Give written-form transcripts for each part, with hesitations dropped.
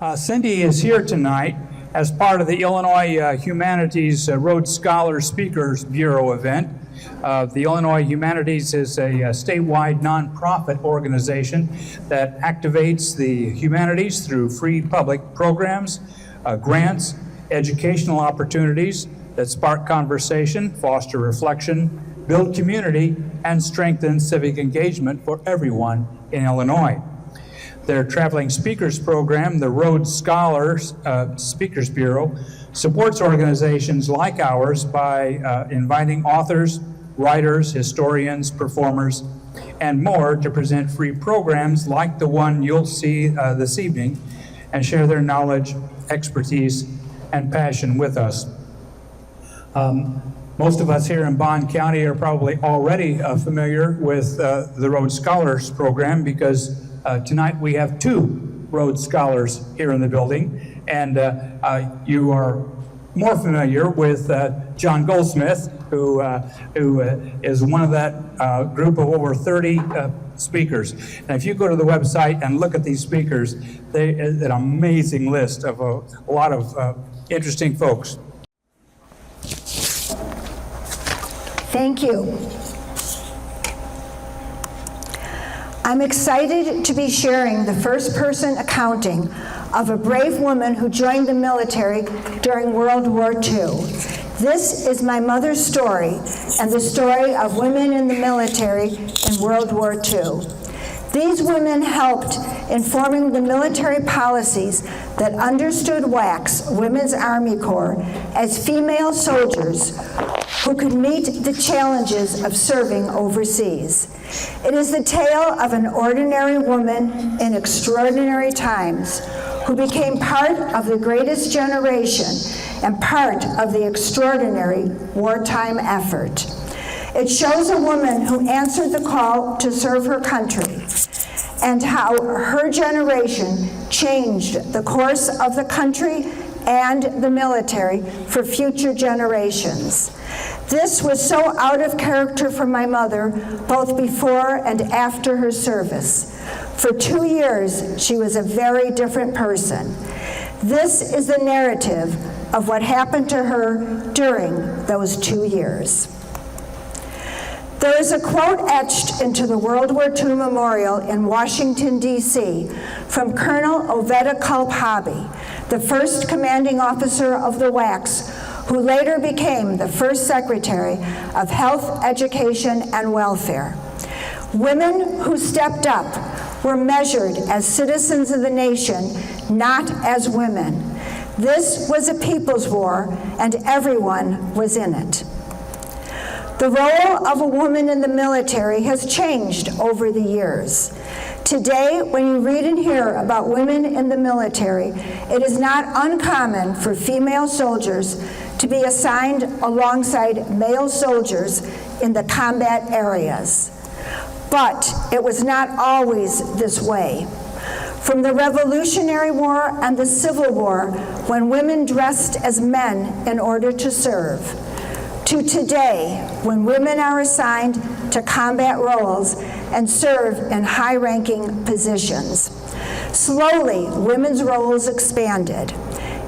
Cindee is here tonight as part of the Illinois Humanities Rhodes Scholar Speakers Bureau event. The Illinois Humanities is a statewide nonprofit organization that activates the humanities through free public programs, grants, educational opportunities that spark conversation, foster reflection, build community, and strengthen civic engagement for everyone in Illinois. Their traveling speakers program, the Rhodes Scholars Speakers Bureau, supports organizations like ours by inviting authors, writers, historians, performers, and more to present free programs like the one you'll see this evening and share their knowledge, expertise, and passion with us. Most of us here in Bond County are probably already familiar with the Rhodes Scholars program because tonight we have two Rhodes Scholars here in the building, and you are more familiar with John Goldsmith, who is one of that group of over 30 speakers. And if you go to the website and look at these speakers, it's an amazing list of a lot of interesting folks. Thank you. I'm excited to be sharing the first-person accounting of a brave woman who joined the military during World War II. This is my mother's story and the story of women in the military in World War II. These women helped in forming the military policies that understood WAC's Women's Army Corps as female soldiers who could meet the challenges of serving overseas. It is the tale of an ordinary woman in extraordinary times who became part of the greatest generation and part of the extraordinary wartime effort. It shows a woman who answered the call to serve her country and how her generation changed the course of the country and the military for future generations. This was so out of character for my mother, both before and after her service. For 2 years, she was a very different person. This is the narrative of what happened to her during those 2 years. There is a quote etched into the World War II Memorial in Washington, D.C. from Colonel Oveta Culp Hobby, the first commanding officer of the WACs, who later became the first Secretary of Health, Education, and Welfare. Women who stepped up were measured as citizens of the nation, not as women. This was a people's war, and everyone was in it. The role of a woman in the military has changed over the years. Today, when you read and hear about women in the military, it is not uncommon for female soldiers to be assigned alongside male soldiers in the combat areas. But it was not always this way. From the Revolutionary War and the Civil War, when women dressed as men in order to serve, to today, when women are assigned to combat roles and serve in high-ranking positions. Slowly, women's roles expanded.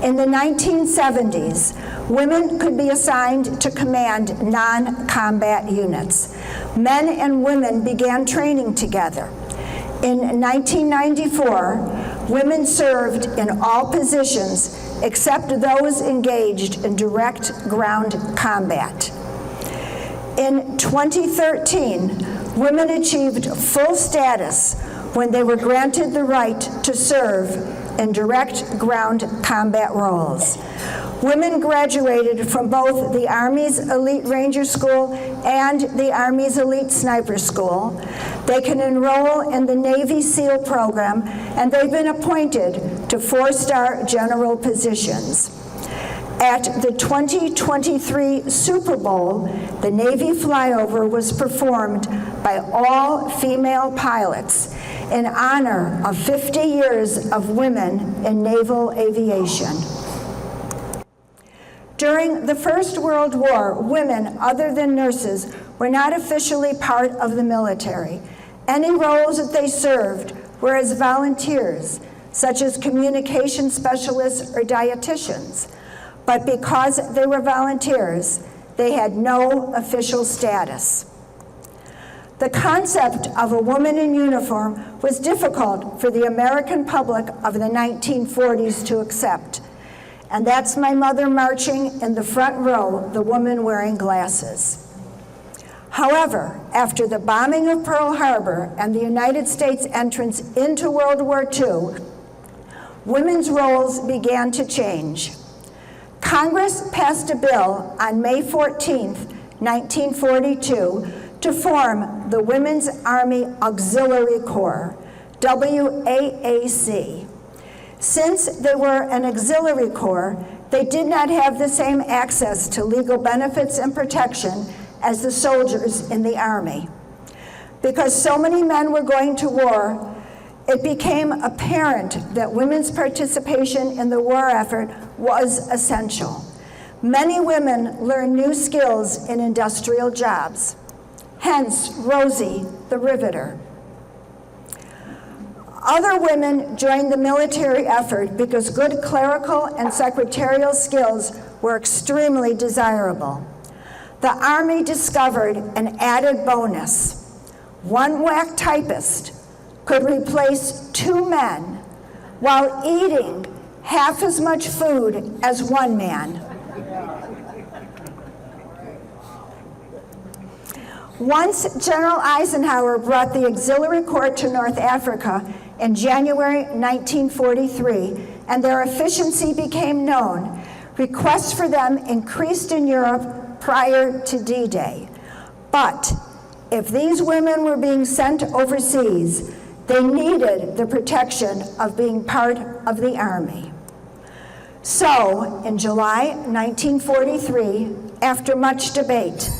In the 1970s, women could be assigned to command non-combat units. Men and women began training together. In 1994, women served in all positions except those engaged in direct ground combat. In 2013, women achieved full status when they were granted the right to serve in direct ground combat roles. Women graduated from both the Army's Elite Ranger School and the Army's Elite Sniper School. They can enroll in the Navy SEAL program, and they've been appointed to 4-star general positions. At the 2023 Super Bowl, the Navy flyover was performed by all female pilots in honor of 50 years of women in naval aviation. During the First World War, women other than nurses were not officially part of the military. Any roles that they served were as volunteers, such as communication specialists or dietitians, but because they were volunteers, they had no official status. The concept of a woman in uniform was difficult for the American public of the 1940s to accept. And that's my mother marching in the front row, the woman wearing glasses. However, after the bombing of Pearl Harbor and the United States entrance into World War II, women's roles began to change. Congress passed a bill on May 14, 1942, to form the Women's Army Auxiliary Corps, WAAC. Since they were an auxiliary corps, they did not have the same access to legal benefits and protection as the soldiers in the Army. Because so many men were going to war, it became apparent that women's participation in the war effort was essential. Many women learned new skills in industrial jobs. Hence, Rosie the Riveter. Other women joined the military effort because good clerical and secretarial skills were extremely desirable. The Army discovered an added bonus. One WAC typist could replace 2 men while eating half as much food as one man. Once General Eisenhower brought the Auxiliary Corps to North Africa in January 1943, and their efficiency became known, requests for them increased in Europe prior to D-Day. But if these women were being sent overseas, they needed the protection of being part of the Army. So, in July 1943, after much debate,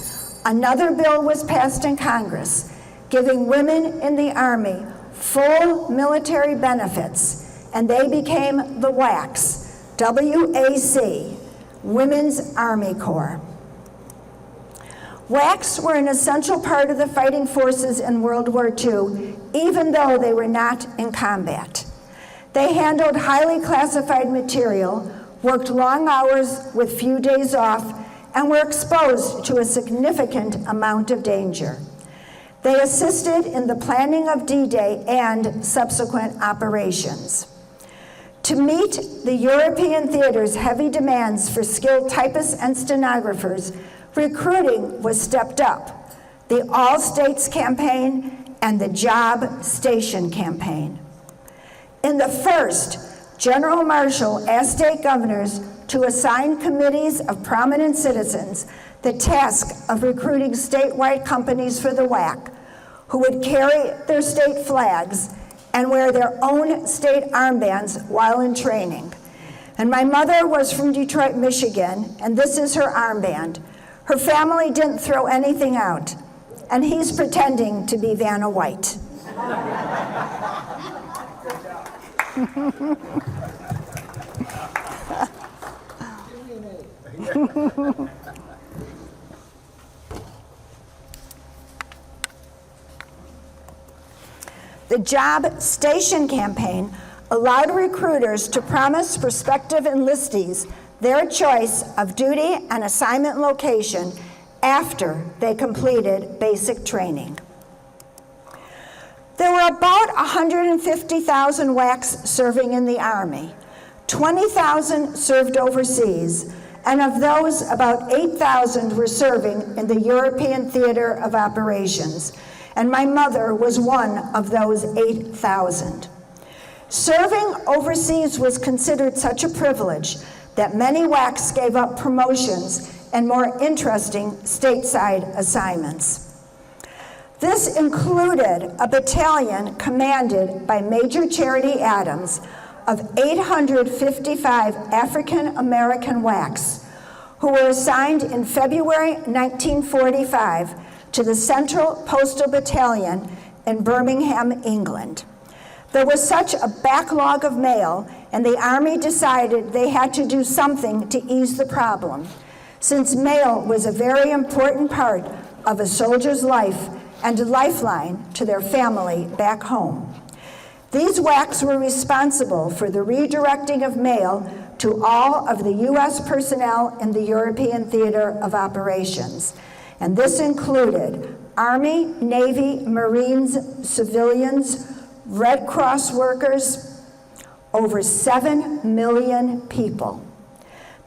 another bill was passed in Congress, giving women in the Army full military benefits, and they became the WACs, WAC, Women's Army Corps. WACs were an essential part of the fighting forces in World War II, even though they were not in combat. They handled highly classified material, worked long hours with few days off, and were exposed to a significant amount of danger. They assisted in the planning of D-Day and subsequent operations. To meet the European theater's heavy demands for skilled typists and stenographers, recruiting was stepped up, the All States campaign and the Job Station campaign. In the first, General Marshall asked state governors to assign committees of prominent citizens the task of recruiting statewide companies for the WAC, who would carry their state flags and wear their own state armbands while in training. And my mother was from Detroit, Michigan, and this is her armband. Her family didn't throw anything out, and he's pretending to be Vanna White. The Job Station campaign allowed recruiters to promise prospective enlistees their choice of duty and assignment location after they completed basic training. There were about 150,000 WACs serving in the Army. 20,000 served overseas, and of those, about 8,000 were serving in the European Theater of Operations, and my mother was one of those 8,000. Serving overseas was considered such a privilege that many WACs gave up promotions and more interesting stateside assignments. This included a battalion commanded by Major Charity Adams of 855 African American WACs, who were assigned in February 1945 to the Central Postal Battalion in Birmingham, England. There was such a backlog of mail, and the Army decided they had to do something to ease the problem, since mail was a very important part of a soldier's life and a lifeline to their family back home. These WACs were responsible for the redirecting of mail to all of the U.S. personnel in the European theater of operations. And this included Army, Navy, Marines, civilians, Red Cross workers, over 7 million people.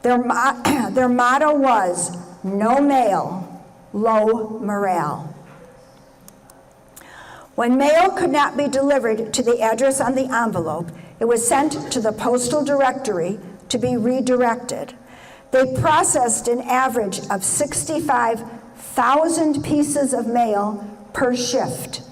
Their motto was, no mail, low morale. When mail could not be delivered to the address on the envelope, it was sent to the postal directory to be redirected. They processed an average of 65,000 pieces of mail per shift.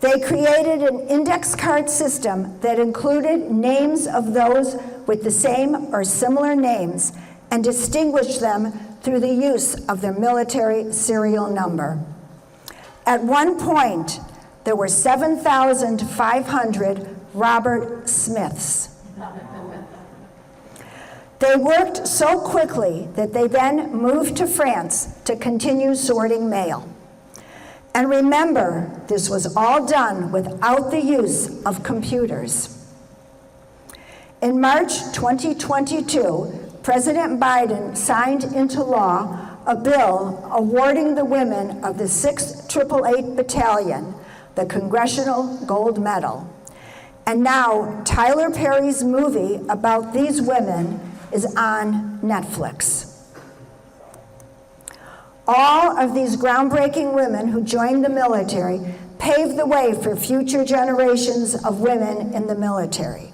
They created an index card system that included names of those with the same or similar names and distinguished them through the use of their military serial number. At one point, there were 7,500 Robert Smiths. They worked so quickly that they then moved to France to continue sorting mail. And remember, this was all done without the use of computers. In March 2022, President Biden signed into law a bill awarding the women of the 6th 888 Battalion the Congressional Gold Medal. And now Tyler Perry's movie about these women is on Netflix. All of these groundbreaking women who joined the military paved the way for future generations of women in the military.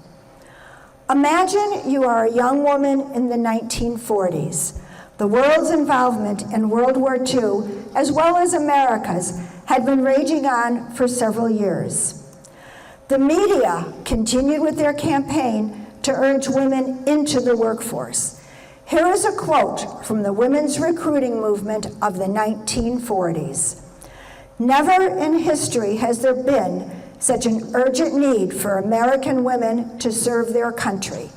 Imagine you are a young woman in the 1940s. The world's involvement in World War II, as well as America's, had been raging on for several years. The media continued with their campaign to urge women into the workforce. Here is a quote from the women's recruiting movement of the 1940s. "Never in history has there been such an urgent need for American women to serve their country.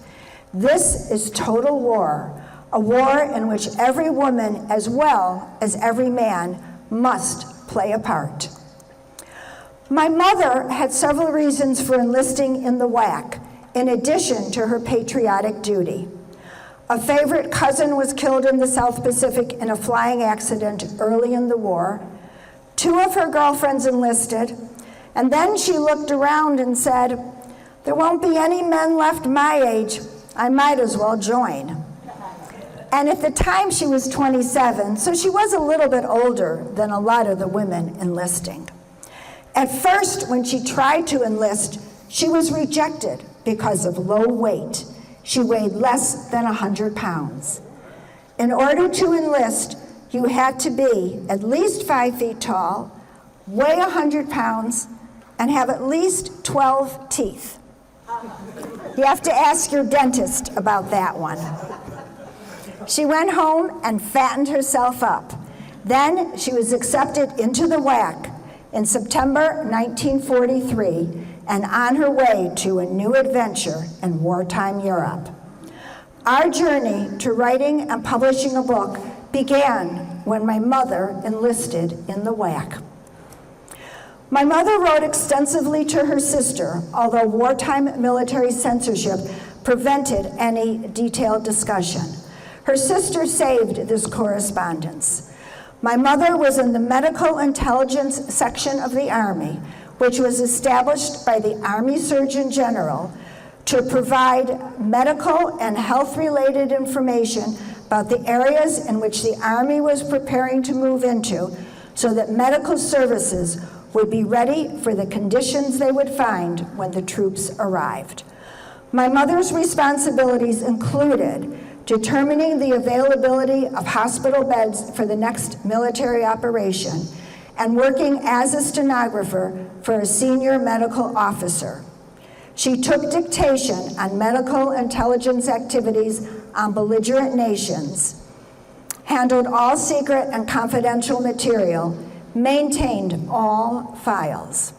This is total war, a war in which every woman as well as every man must play a part." My mother had several reasons for enlisting in the WAC, in addition to her patriotic duty. A favorite cousin was killed in the South Pacific in a flying accident early in the war. 2 of her girlfriends enlisted, and then she looked around and said, "There won't be any men left my age. I might as well join." And at the time she was 27, so she was a little bit older than a lot of the women enlisting. At first, when she tried to enlist, she was rejected because of low weight. She weighed less than 100 pounds. In order to enlist, you had to be at least 5 feet tall, weigh 100 pounds, and have at least 12 teeth. You have to ask your dentist about that one. She went home and fattened herself up. Then she was accepted into the WAC in September 1943 and on her way to a new adventure in wartime Europe. Our journey to writing and publishing a book began when my mother enlisted in the WAC. My mother wrote extensively to her sister, although wartime military censorship prevented any detailed discussion. Her sister saved this correspondence. My mother was in the Medical Intelligence Section of the Army, which was established by the Army Surgeon General to provide medical and health-related information about the areas in which the Army was preparing to move into so that medical services would be ready for the conditions they would find when the troops arrived. My mother's responsibilities included determining the availability of hospital beds for the next military operation and working as a stenographer for a senior medical officer. She took dictation on medical intelligence activities on belligerent nations, handled all secret and confidential material, maintained all files.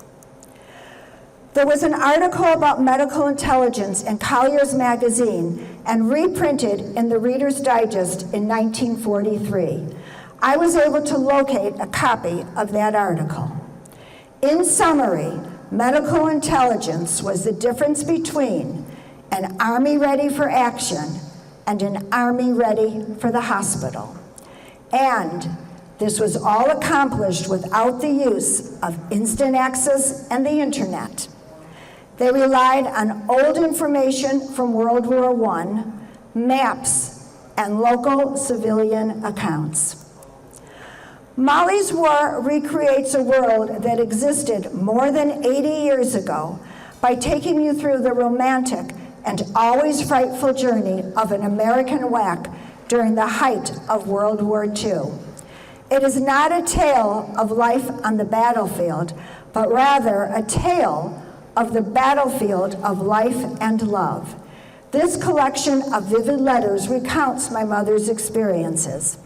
There was an article about medical intelligence in Collier's magazine and reprinted in the Reader's Digest in 1943. I was able to locate a copy of that article. In summary, medical intelligence was the difference between an army ready for action and an army ready for the hospital. And this was all accomplished without the use of instant access and the internet. They relied on old information from World War I, maps, and local civilian accounts. Mollie's War recreates a world that existed more than 80 years ago by taking you through the romantic and always frightful journey of an American WAC during the height of World War II. It is not a tale of life on the battlefield, but rather a tale of the battlefield of life and love. This collection of vivid letters recounts my mother's experiences.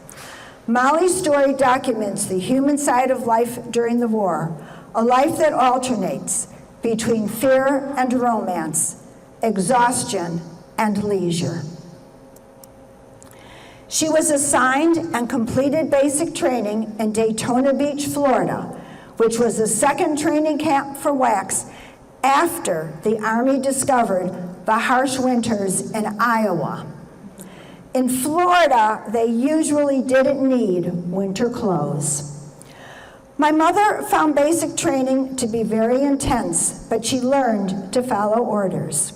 Mollie's story documents the human side of life during the war, a life that alternates between fear and romance, exhaustion and leisure. She was assigned and completed basic training in Daytona Beach, Florida, which was the second training camp for WACs after the Army discovered the harsh winters in Iowa. In Florida, they usually didn't need winter clothes. My mother found basic training to be very intense, but she learned to follow orders.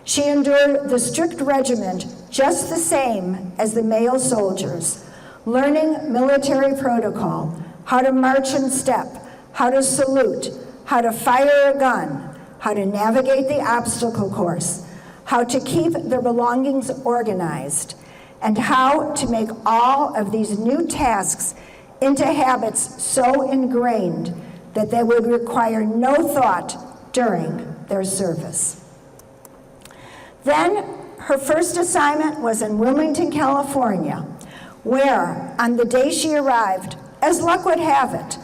She endured the strict regiment just the same as the male soldiers, learning military protocol, how to march in step, how to salute, how to fire a gun, how to navigate the obstacle course, how to keep their belongings organized, and how to make all of these new tasks into habits so ingrained that they would require no thought during their service. Then, her first assignment was in Wilmington, California, where, on the day she arrived, as luck would have it,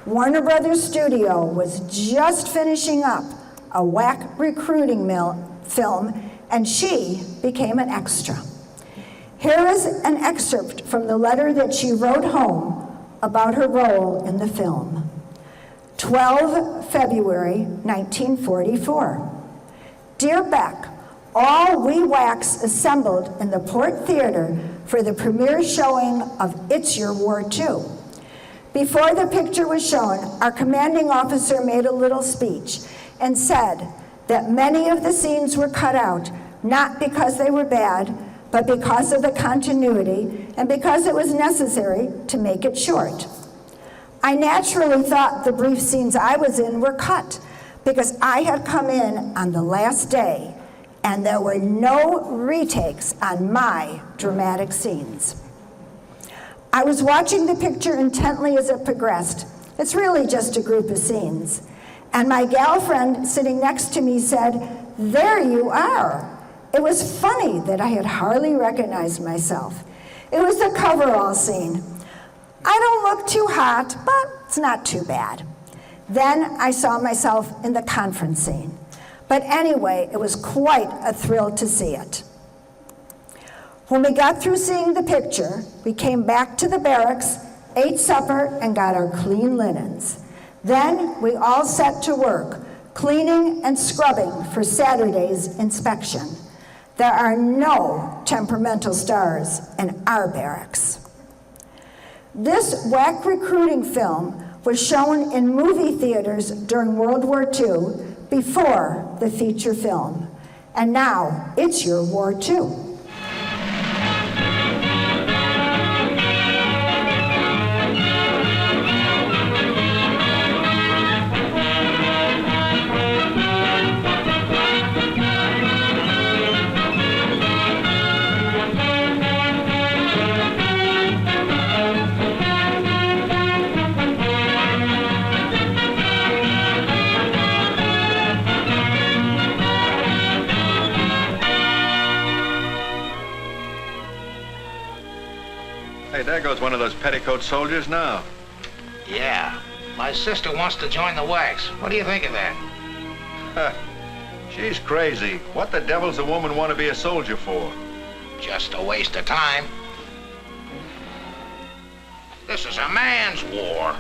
Warner Brothers Studio was just finishing up a WAC recruiting film, and she became an extra. Here is an excerpt from the letter that she wrote home about her role in the film. 12 February 1944. Dear Beck, all we WACs assembled in the Port Theater for the premiere showing of It's Your War Too. Before the picture was shown, our commanding officer made a little speech and said that many of the scenes were cut out, not because they were bad, but because of the continuity and because it was necessary to make it short. I naturally thought the brief scenes I was in were cut because I had come in on the last day and there were no retakes on my dramatic scenes. I was watching the picture intently as it progressed. It's really just a group of scenes. And my gal friend sitting next to me said, "There you are." It was funny that I had hardly recognized myself. It was the coverall scene. I don't look too hot, but it's not too bad. Then I saw myself in the conference scene. But anyway, it was quite a thrill to see it. When we got through seeing the picture, we came back to the barracks, ate supper, and got our clean linens. Then we all set to work, cleaning and scrubbing for Saturday's inspection. There are no temperamental stars in our barracks. This WAC recruiting film was shown in movie theaters during World War II before the feature film. And now it's your war too. Hey, there goes one of those petticoat soldiers now. Yeah. My sister wants to join the WACs. What do you think of that? Huh. She's crazy. What the devil's a woman want to be a soldier for? Just a waste of time. This is a man's war.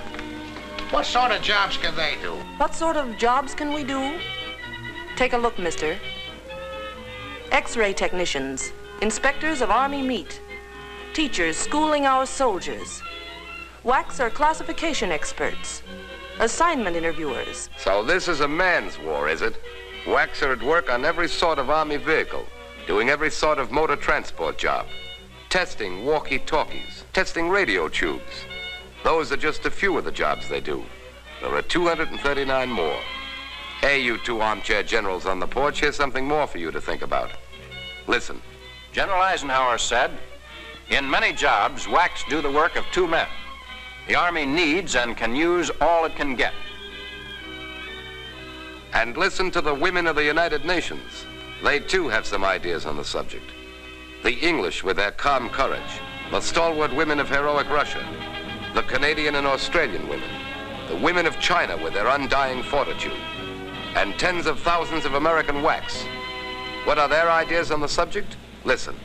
What sort of jobs can they do? What sort of jobs can we do? Take a look, mister. X-ray technicians, inspectors of Army meat, teachers schooling our soldiers, WACs are classification experts, assignment interviewers. So this is a man's war, is it? WACs are at work on every sort of Army vehicle, doing every sort of motor transport job, testing walkie-talkies, testing radio tubes. Those are just a few of the jobs they do. There are 239 more. Hey, you two armchair generals on the porch, here's something more for you to think about. Listen. General Eisenhower said, "In many jobs, WACs do the work of two men. The Army needs and can use all it can get." And listen to the women of the United Nations. They too have some ideas on the subject. The English with their calm courage, the stalwart women of heroic Russia, the Canadian and Australian women, the women of China with their undying fortitude, and tens of thousands of American WACs. What are their ideas on the subject? Listen.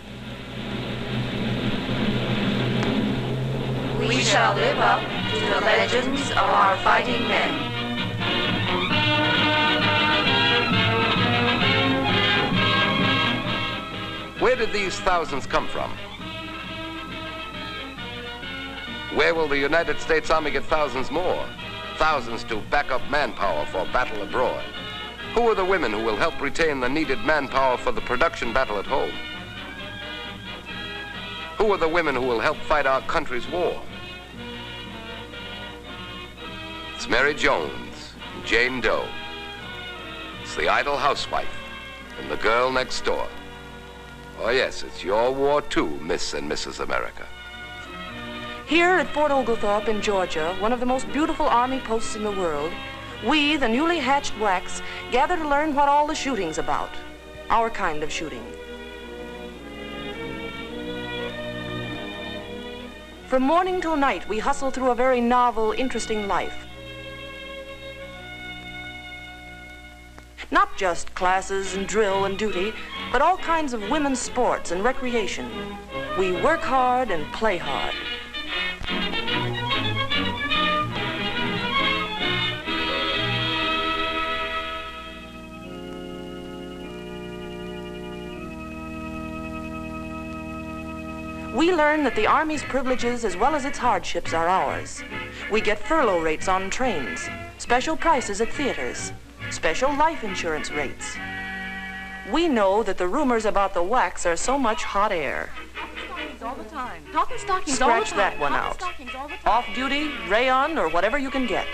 We shall live up to the legends of our fighting men. Where did these thousands come from? Where will the United States Army get thousands more? Thousands to back up manpower for battle abroad. Who are the women who will help retain the needed manpower for the production battle at home? Who are the women who will help fight our country's war? It's Mary Jones, and Jane Doe. It's the idle housewife and the girl next door. Oh yes, it's your war too, Miss and Mrs. America. Here at Fort Oglethorpe in Georgia, one of the most beautiful Army posts in the world, we, the newly hatched WACs, gather to learn what all the shooting's about. Our kind of shooting. From morning till night, we hustle through a very novel, interesting life. Not just classes and drill and duty, but all kinds of women's sports and recreation. We work hard and play hard. We learn that the Army's privileges as well as its hardships are ours. We get furlough rates on trains, special prices at theaters, special life insurance rates. We know that the rumors about the WACs are so much hot air. All the time. Talking stockings Scratch all the time. that one out. Stockings all the time. Off-duty, rayon, or whatever you can get.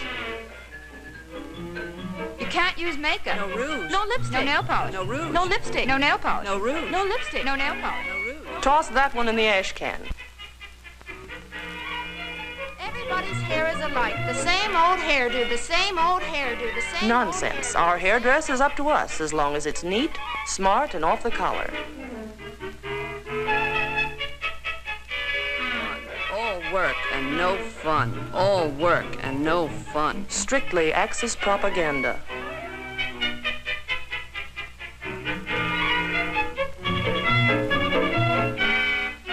You can't use makeup. No rouge. No lipstick. No nail polish. No rouge. No lipstick. No nail polish. No rouge. No lipstick. No nail polish. No rouge. Toss that one in the ash can. Everybody's hair is alike. The same old hairdo. The same old hairdo. The same. Nonsense. Our hairdress is up to us as long as it's neat, smart, and off the collar. All work and no fun. All work and no fun. Strictly Axis propaganda.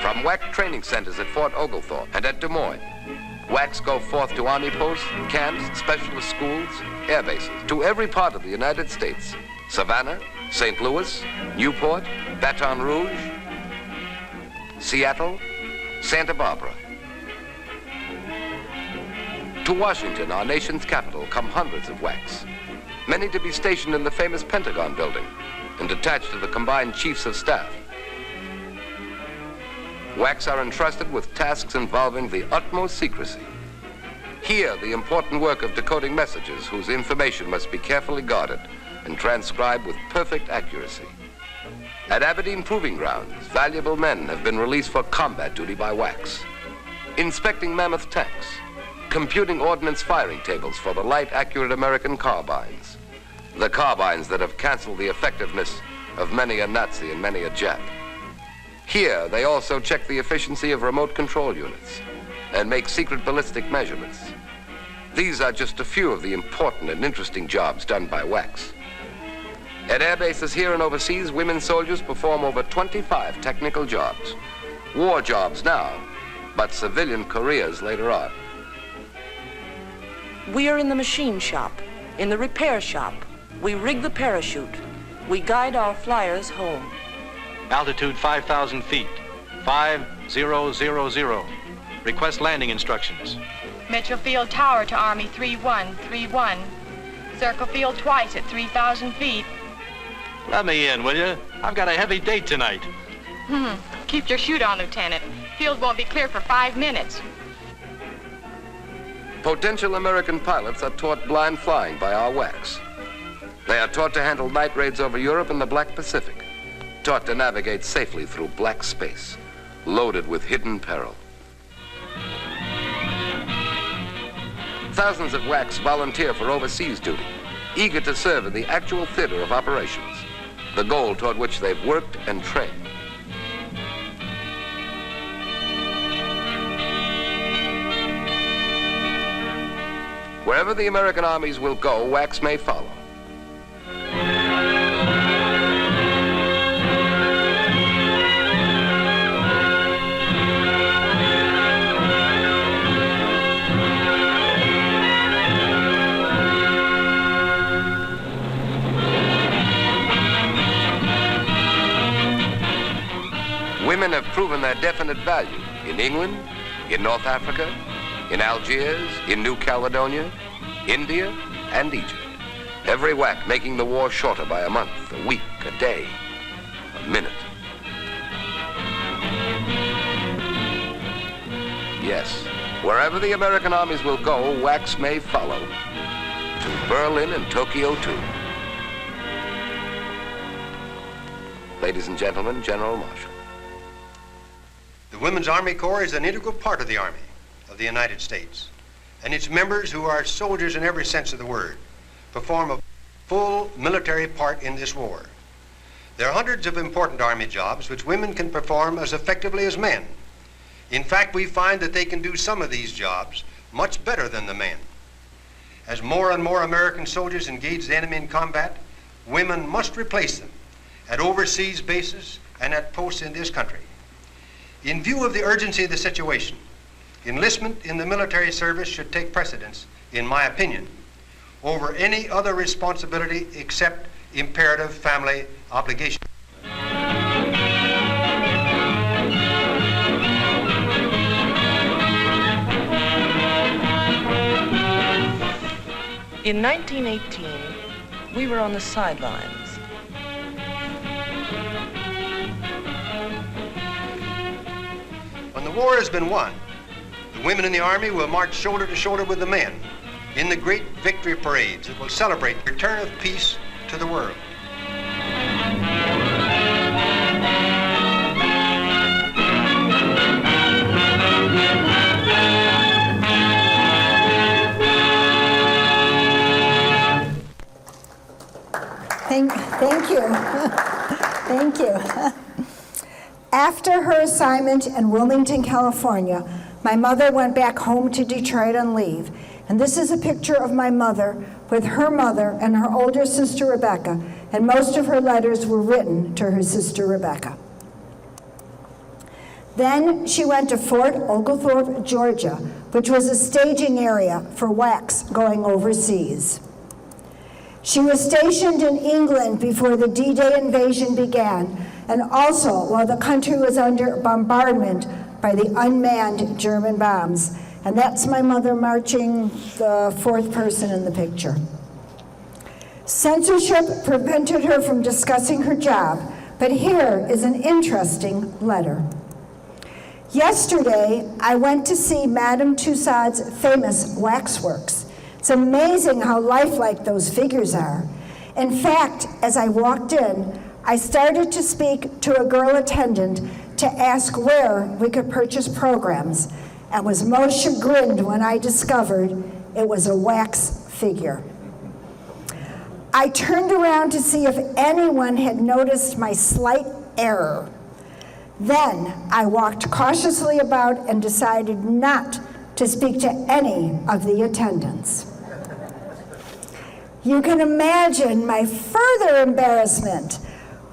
From WAC training centers at Fort Oglethorpe and at Des Moines, WACs go forth to Army posts, camps, specialist schools, air bases, to every part of the United States. Savannah, St. Louis, Newport, Baton Rouge, Seattle, Santa Barbara. To Washington, our nation's capital, come hundreds of WACs, many to be stationed in the famous Pentagon building and attached to the combined chiefs of staff. WACs are entrusted with tasks involving the utmost secrecy. Here, the important work of decoding messages whose information must be carefully guarded and transcribed with perfect accuracy. At Aberdeen Proving Grounds, valuable men have been released for combat duty by WACs, inspecting mammoth tanks, computing ordnance firing tables for the light, accurate American carbines, the carbines that have canceled the effectiveness of many a Nazi and many a Jap. Here, they also check the efficiency of remote control units and make secret ballistic measurements. These are just a few of the important and interesting jobs done by WACs. At air bases here and overseas, women soldiers perform over 25 technical jobs. War jobs now, but civilian careers later on. We are in the machine shop, in the repair shop. We rig the parachute. We guide our flyers home. Altitude 5,000 feet, 5000. Request landing instructions. Mitchell Field Tower to Army 3131. Circle field twice at 3,000 feet. Let me in, will you? I've got a heavy date tonight. Keep your chute on, Lieutenant. Field won't be clear for 5 minutes. Potential American pilots are taught blind flying by our WACs. They are taught to handle night raids over Europe and the Black Pacific, taught to navigate safely through black space, loaded with hidden peril. Thousands of WACs volunteer for overseas duty, eager to serve in the actual theater of operations, the goal toward which they've worked and trained. Wherever the American armies will go, WACs may follow. Women have proven their definite value in England, in North Africa, in Algiers, in New Caledonia, India, and Egypt. Every WAC making the war shorter by a month, a week, a day, a minute. Yes, wherever the American armies will go, WACs may follow. To Berlin and Tokyo, too. Ladies and gentlemen, General Marshall. The Women's Army Corps is an integral part of the Army of the United States, and its members, who are soldiers in every sense of the word, perform a full military part in this war. There are hundreds of important Army jobs which women can perform as effectively as men. In fact, we find that they can do some of these jobs much better than the men. As more and more American soldiers engage the enemy in combat, women must replace them at overseas bases and at posts in this country. In view of the urgency of the situation, enlistment in the military service should take precedence, in my opinion, over any other responsibility except imperative family obligation. In 1918, we were on the sidelines. When the war has been won, the women in the Army will march shoulder to shoulder with the men in the great victory parades that will celebrate the return of peace to the world. Thank you. Thank you. After her assignment in Wilmington, California, my mother went back home to Detroit on leave. And this is a picture of my mother with her mother and her older sister, Rebecca, and most of her letters were written to her sister, Rebecca. Then she went to Fort Oglethorpe, Georgia, which was a staging area for WACs going overseas. She was stationed in England before the D-Day invasion began, and also while the country was under bombardment by the unmanned German bombs. And that's my mother marching, the fourth person in the picture. Censorship prevented her from discussing her job, but here is an interesting letter. Yesterday, I went to see Madame Tussauds' famous waxworks. It's amazing how lifelike those figures are. In fact, as I walked in, I started to speak to a girl attendant to ask where we could purchase programs, and was most chagrined when I discovered it was a wax figure. I turned around to see if anyone had noticed my slight error. Then I walked cautiously about and decided not to speak to any of the attendants. You can imagine my further embarrassment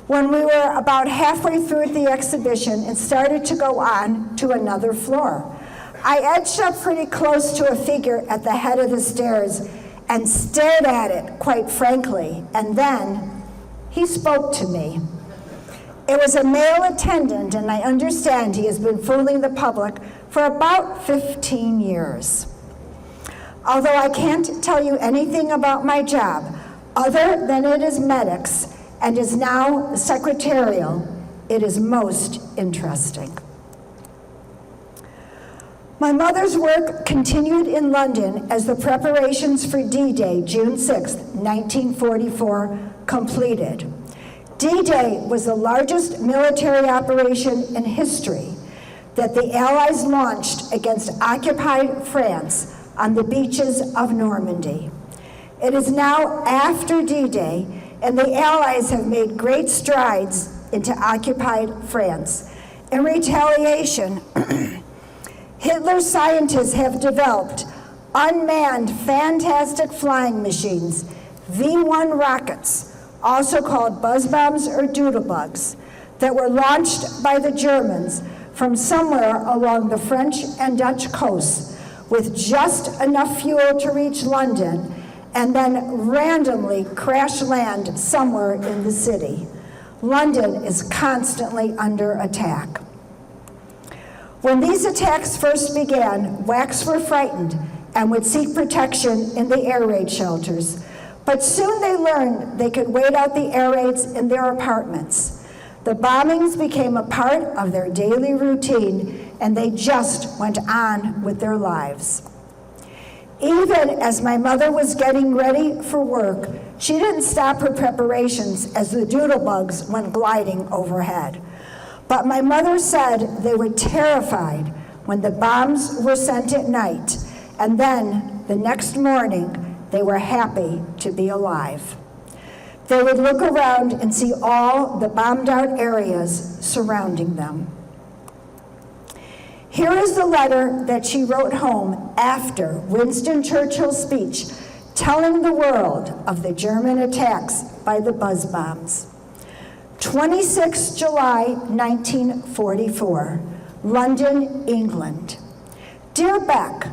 when we were about halfway through the exhibition and started to go on to another floor. I edged up pretty close to a figure at the head of the stairs and stared at it, quite frankly, and then he spoke to me. It was a male attendant, and I understand he has been fooling the public for about 15 years. Although I can't tell you anything about my job, other than it is medics and is now secretarial, it is most interesting. My mother's work continued in London as the preparations for D-Day, June 6, 1944, completed. D-Day was the largest military operation in history that the Allies launched against occupied France on the beaches of Normandy. It is now after D-Day, and the Allies have made great strides into occupied France. In retaliation, Hitler's scientists have developed unmanned fantastic flying machines, V-1 rockets, also called buzz bombs or doodlebugs, that were launched by the Germans from somewhere along the French and Dutch coasts with just enough fuel to reach London and then randomly crash land somewhere in the city. London is constantly under attack. When these attacks first began, WACs were frightened and would seek protection in the air raid shelters. But soon they learned they could wait out the air raids in their apartments. The bombings became a part of their daily routine, and they just went on with their lives. Even as my mother was getting ready for work, she didn't stop her preparations as the doodlebugs went gliding overhead. But my mother said they were terrified when the bombs were sent at night, and then the next morning, they were happy to be alive. They would look around and see all the bombed out areas surrounding them. Here is the letter that she wrote home after Winston Churchill's speech telling the world of the German attacks by the buzz bombs. 26 July 1944, London, England. Dear Beck,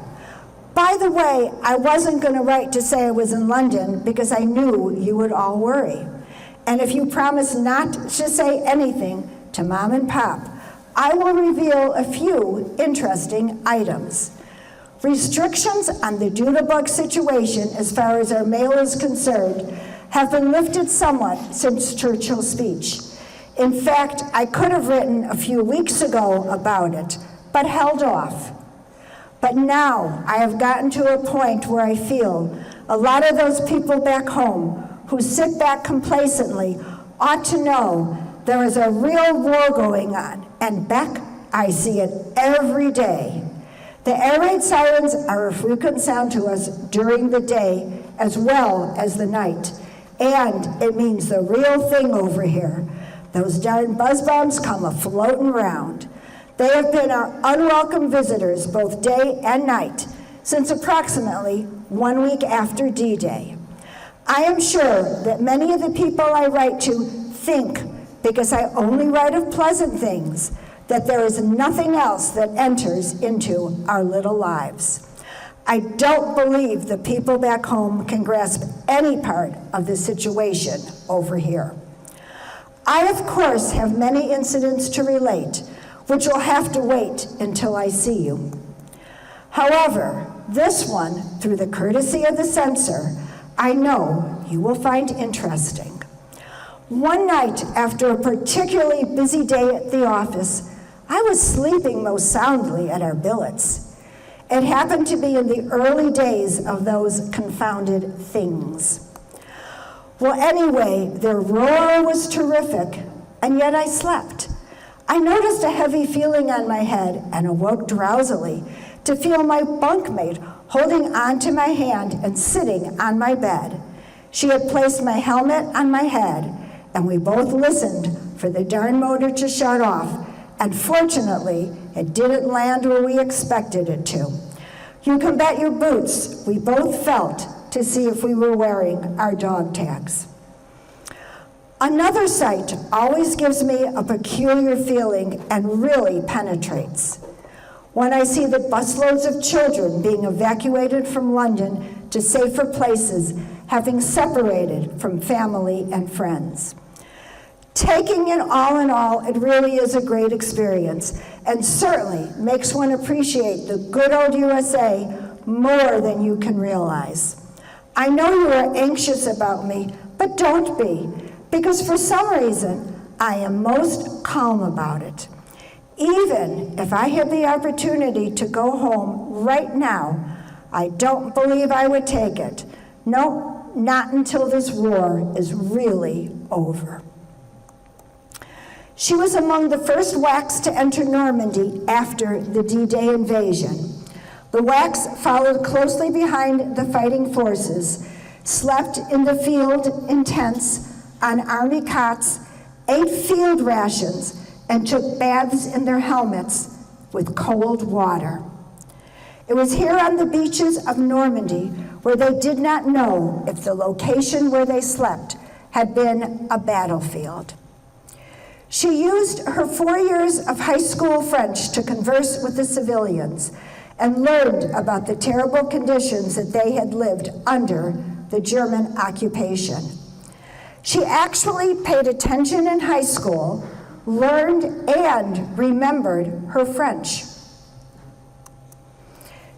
by the way, I wasn't going to write to say I was in London because I knew you would all worry. And if you promise not to say anything to Mom and Pop, I will reveal a few interesting items. Restrictions on the doodlebug situation, as far as our mail is concerned, have been lifted somewhat since Churchill's speech. In fact, I could have written a few weeks ago about it, but held off. But now I have gotten to a point where I feel a lot of those people back home who sit back complacently ought to know there is a real war going on. And Beck, I see it every day. The air raid sirens are a frequent sound to us during the day as well as the night. And it means the real thing over here. Those darn buzz bombs come a-floating around. They have been our unwelcome visitors both day and night since approximately 1 week after D-Day. I am sure that many of the people I write to think, because I only write of pleasant things, that there is nothing else that enters into our little lives. I don't believe the people back home can grasp any part of the situation over here. I, of course, have many incidents to relate, which will have to wait until I see you. However, this one, through the courtesy of the censor, I know you will find interesting. One night, after a particularly busy day at the office, I was sleeping most soundly at our billets. It happened to be in the early days of those confounded things. Well, anyway, their roar was terrific, and yet I slept. I noticed a heavy feeling on my head and awoke drowsily to feel my bunkmate holding onto my hand and sitting on my bed. She had placed my helmet on my head, and we both listened for the darn motor to shut off, and fortunately, it didn't land where we expected it to. You can bet your boots we both felt to see if we were wearing our dog tags. Another sight always gives me a peculiar feeling and really penetrates. when I see the busloads of children being evacuated from London to safer places, having separated from family and friends. Taking it all in all, it really is a great experience, and certainly makes one appreciate the good old USA more than you can realize. I know you are anxious about me, but don't be, because for some reason, I am most calm about it. Even if I had the opportunity to go home right now, I don't believe I would take it. No, not until this war is really over. She was among the first WACs to enter Normandy after the D-Day invasion. The WACs followed closely behind the fighting forces, slept in the field in tents, on Army cots, ate field rations, and took baths in their helmets with cold water. It was here on the beaches of Normandy where they did not know if the location where they slept had been a battlefield. She used her 4 years of high school French to converse with the civilians and learned about the terrible conditions that they had lived under the German occupation. She actually paid attention in high school, learned and remembered her French.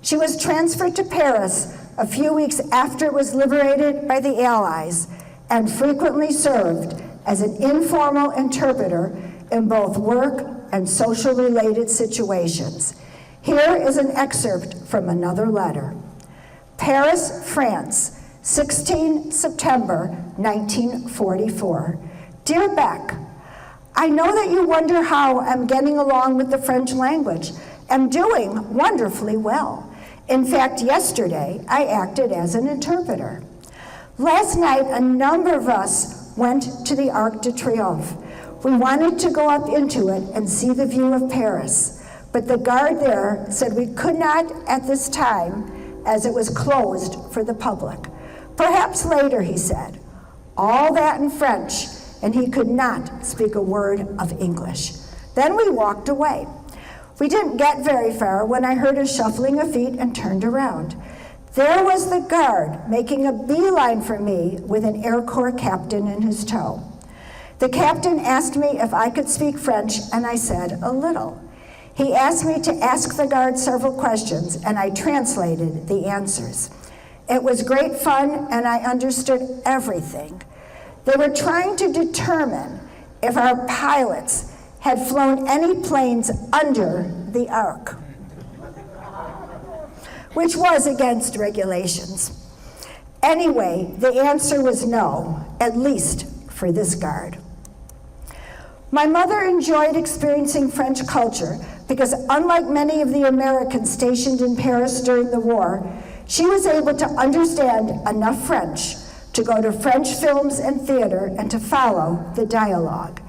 She was transferred to Paris a few weeks after it was liberated by the Allies and frequently served as an informal interpreter in both work and social-related situations. Here is an excerpt from another letter. Paris, France, 16 September 1944. Dear Beck, I know that you wonder how I'm getting along with the French language. I'm doing wonderfully well. In fact, yesterday, I acted as an interpreter. Last night, a number of us went to the Arc de Triomphe. We wanted to go up into it and see the view of Paris, but the guard there said we could not at this time as it was closed for the public. Perhaps later, he said. All that in French, and he could not speak a word of English. Then we walked away. We didn't get very far when I heard a shuffling of feet and turned around. There was the guard making a beeline for me with an Air Corps captain in his tow. The captain asked me if I could speak French, and I said a little. He asked me to ask the guard several questions, and I translated the answers. It was great fun, and I understood everything. They were trying to determine if our pilots had flown any planes under the Arc, which was against regulations. Anyway, the answer was no, at least for this guard. My mother enjoyed experiencing French culture because unlike many of the Americans stationed in Paris during the war, she was able to understand enough French to go to French films and theater and to follow the dialogue.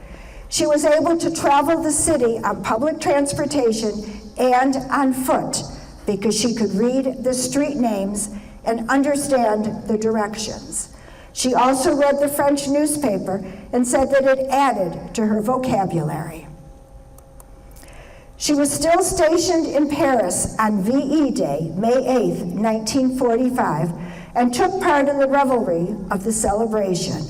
She was able to travel the city on public transportation and on foot because she could read the street names and understand the directions. She also read the French newspaper and said that it added to her vocabulary. She was still stationed in Paris on VE Day, May 8th, 1945, and took part in the revelry of the celebration.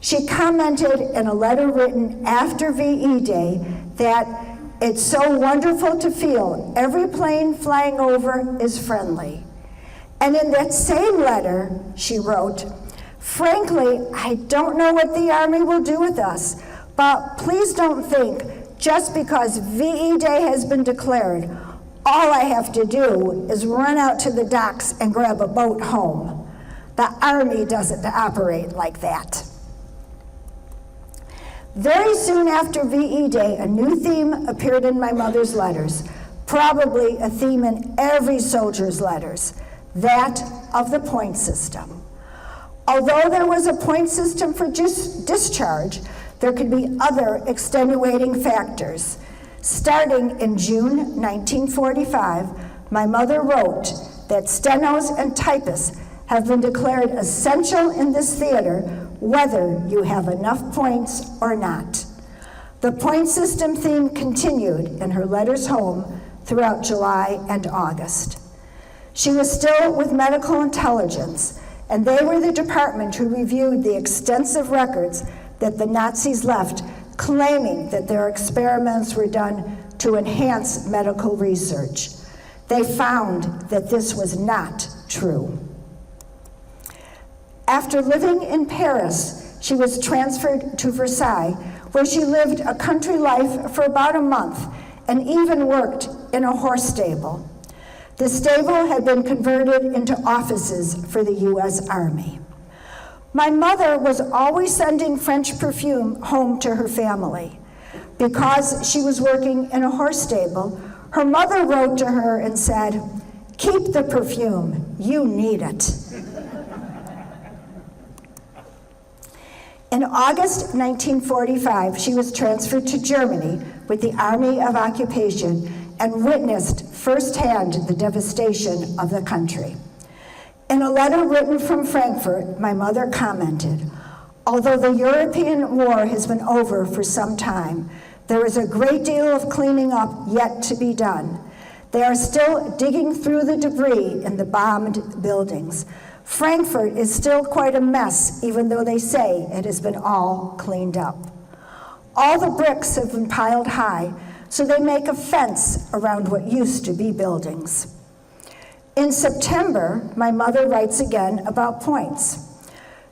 She commented in a letter written after VE Day that it's so wonderful to feel every plane flying over is friendly. And in that same letter, she wrote, frankly, I don't know what the Army will do with us, but please don't think just because VE Day has been declared, all I have to do is run out to the docks and grab a boat home. The Army doesn't operate like that. Very soon after VE Day, a new theme appeared in my mother's letters, probably a theme in every soldier's letters, that of the point system. Although there was a point system for discharge, there could be other extenuating factors. Starting in June 1945, my mother wrote that stenos and typists have been declared essential in this theater whether you have enough points or not. The point system theme continued in her letters home throughout July and August. She was still with medical intelligence, and they were the department who reviewed the extensive records that the Nazis left, claiming that their experiments were done to enhance medical research. They found that this was not true. After living in Paris, she was transferred to Versailles, where she lived a country life for about a month and even worked in a horse stable. The stable had been converted into offices for the U.S. Army. My mother was always sending French perfume home to her family. Because she was working in a horse stable, her mother wrote to her and said, "Keep the perfume, you need it." In August 1945, she was transferred to Germany with the Army of Occupation and witnessed firsthand the devastation of the country. In a letter written from Frankfurt, my mother commented, "Although the European war has been over for some time, there is a great deal of cleaning up yet to be done. They are still digging through the debris in the bombed buildings. Frankfurt is still quite a mess, even though they say it has been all cleaned up. All the bricks have been piled high, so they make a fence around what used to be buildings." In September, my mother writes again about points.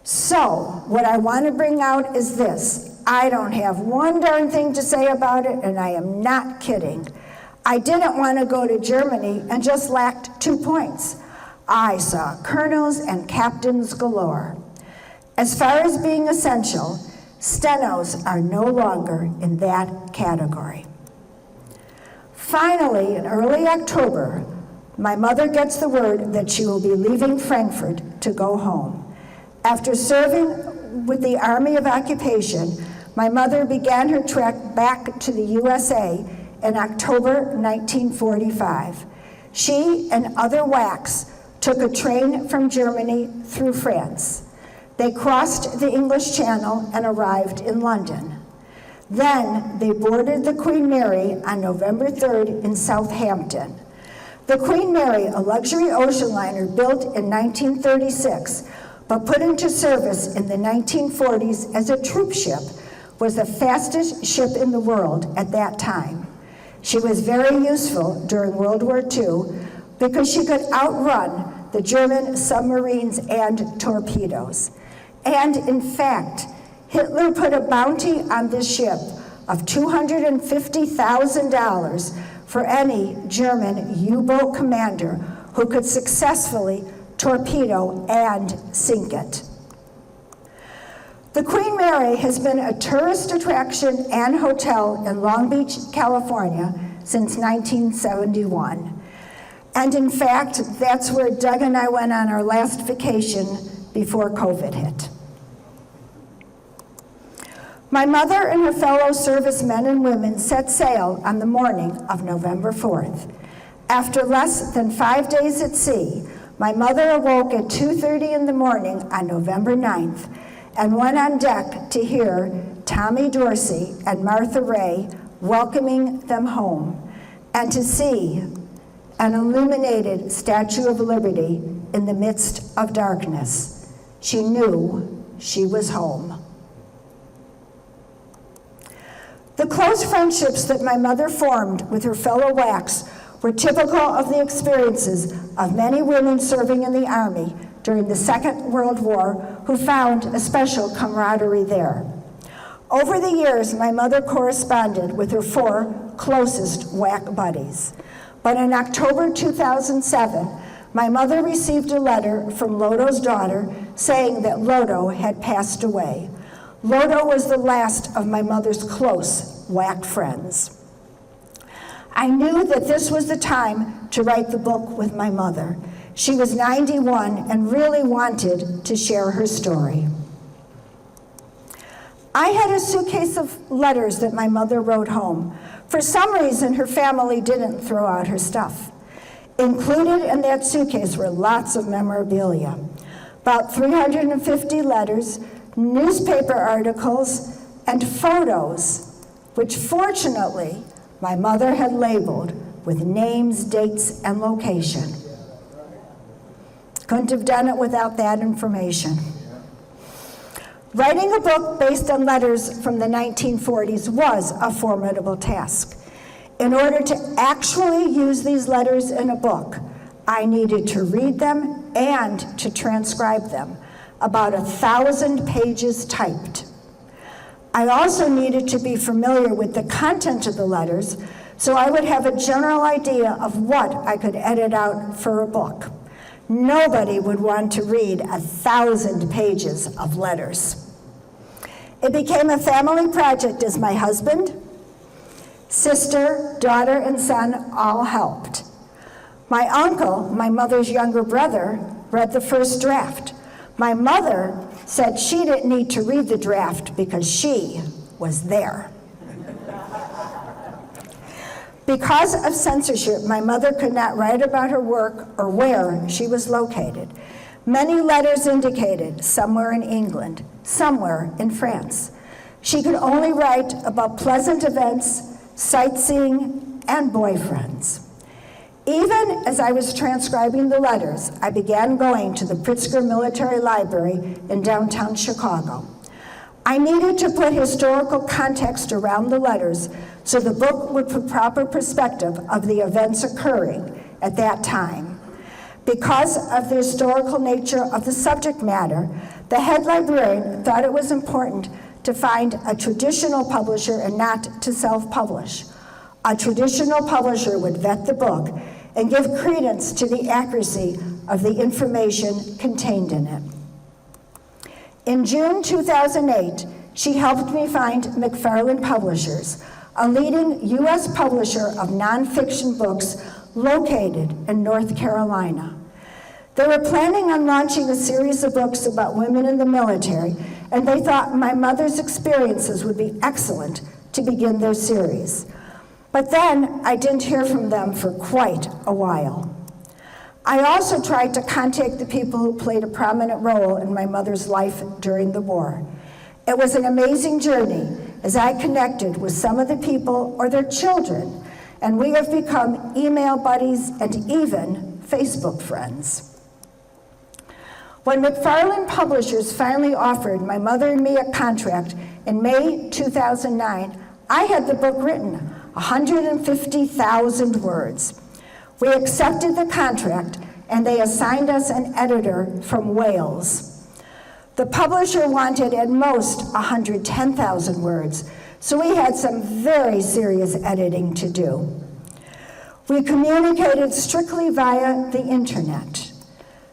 "So, what I want to bring out is this. I don't have one darn thing to say about it, and I am not kidding. I didn't want to go to Germany and just lacked 2 points. I saw colonels and captains galore. As far as being essential, stenos are no longer in that category." Finally, in early October, my mother gets the word that she will be leaving Frankfurt to go home. After serving with the Army of Occupation, my mother began her trek back to the USA in October 1945. She and other WACs took a train from Germany through France. They crossed the English Channel and arrived in London. Then they boarded the Queen Mary on November 3rd in Southampton. The Queen Mary, a luxury ocean liner built in 1936, but put into service in the 1940s as a troop ship, was the fastest ship in the world at that time. She was very useful during World War II because she could outrun the German submarines and torpedoes. And in fact, Hitler put a bounty on this ship of $250,000 for any German U-boat commander who could successfully torpedo and sink it. The Queen Mary has been a tourist attraction and hotel in Long Beach, California since 1971. And in fact, that's where Doug and I went on our last vacation before COVID hit. My mother and her fellow servicemen and women set sail on the morning of November 4th. After less than 5 days at sea, my mother awoke at 2:30 in the morning on November 9th and went on deck to hear Tommy Dorsey and Martha Ray welcoming them home and to see an illuminated Statue of Liberty in the midst of darkness. She knew she was home. The close friendships that my mother formed with her fellow WACs were typical of the experiences of many women serving in the Army during the Second World War who found a special camaraderie there. Over the years, my mother corresponded with her 4 closest WAC buddies. But in October 2007, my mother received a letter from Lodo's daughter saying that Lodo had passed away. Lodo was the last of my mother's close WAC friends. I knew that this was the time to write the book with my mother. She was 91 and really wanted to share her story. I had a suitcase of letters that my mother wrote home. For some reason, her family didn't throw out her stuff. Included in that suitcase were lots of memorabilia, about 350 letters, newspaper articles, and photos, which fortunately my mother had labeled with names, dates, and location. Couldn't have done it without that information. Writing a book based on letters from the 1940s was a formidable task. In order to actually use these letters in a book, I needed to read them and to transcribe them, about 1,000 pages typed. I also needed to be familiar with the content of the letters, so I would have a general idea of what I could edit out for a book. Nobody would want to read 1,000 pages of letters. It became a family project as my husband, sister, daughter, and son all helped. My uncle, my mother's younger brother, read the first draft. My mother said she didn't need to read the draft because she was there. Because of censorship, my mother could not write about her work or where she was located. Many letters indicated somewhere in England, somewhere in France. She could only write about pleasant events, sightseeing, and boyfriends. Even as I was transcribing the letters, I began going to the Pritzker Military Library in downtown Chicago. I needed to put historical context around the letters so the book would put proper perspective of the events occurring at that time. Because of the historical nature of the subject matter, the head librarian thought it was important to find a traditional publisher and not to self-publish. A traditional publisher would vet the book and give credence to the accuracy of the information contained in it. In June 2008, she helped me find McFarland Publishers, a leading U.S. publisher of nonfiction books located in North Carolina. They were planning on launching a series of books about women in the military, and they thought my mother's experiences would be excellent to begin their series. But then I didn't hear from them for quite a while. I also tried to contact the people who played a prominent role in my mother's life during the war. It was an amazing journey as I connected with some of the people or their children, and we have become email buddies and even Facebook friends. When McFarland Publishers finally offered my mother and me a contract in May 2009, I had the book written, 150,000 words. We accepted the contract, and they assigned us an editor from Wales. The publisher wanted at most 110,000 words, so we had some very serious editing to do. We communicated strictly via the internet.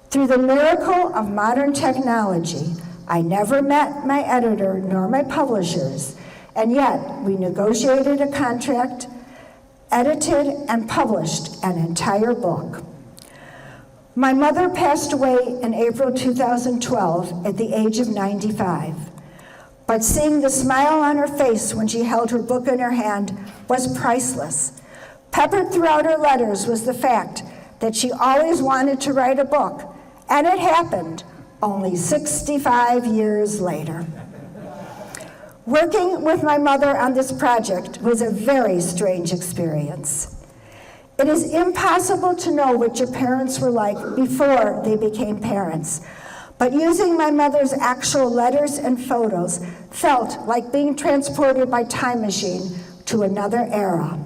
Through the miracle of modern technology, I never met my editor nor my publishers, and yet we negotiated a contract, edited, and published an entire book. My mother passed away in April 2012 at the age of 95. But seeing the smile on her face when she held her book in her hand was priceless. Peppered throughout her letters was the fact that she always wanted to write a book, and it happened only 65 years later. Working with my mother on this project was a very strange experience. It is impossible to know what your parents were like before they became parents, but using my mother's actual letters and photos felt like being transported by time machine to another era.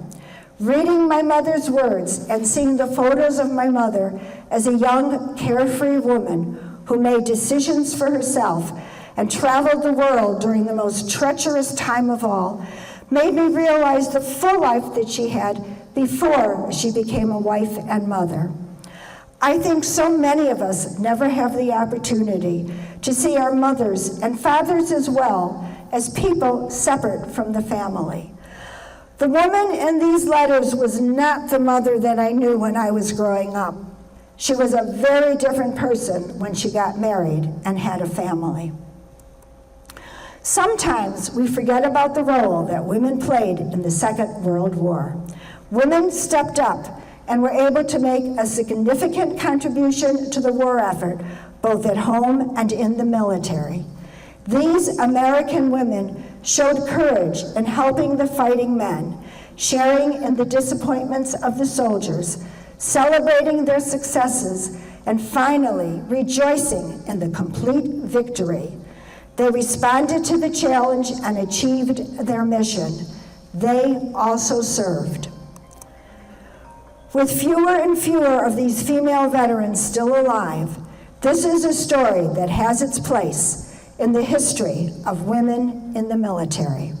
Reading my mother's words and seeing the photos of my mother as a young, carefree woman who made decisions for herself and traveled the world during the most treacherous time of all made me realize the full life that she had before she became a wife and mother. I think so many of us never have the opportunity to see our mothers and fathers as well as people separate from the family. The woman in these letters was not the mother that I knew when I was growing up. She was a very different person when she got married and had a family. Sometimes we forget about the role that women played in the Second World War. Women stepped up and were able to make a significant contribution to the war effort, both at home and in the military. These American women showed courage in helping the fighting men, sharing in the disappointments of the soldiers, celebrating their successes, and finally rejoicing in the complete victory. They responded to the challenge and achieved their mission. They also served. With fewer and fewer of these female veterans still alive, this is a story that has its place in the history of women in the military.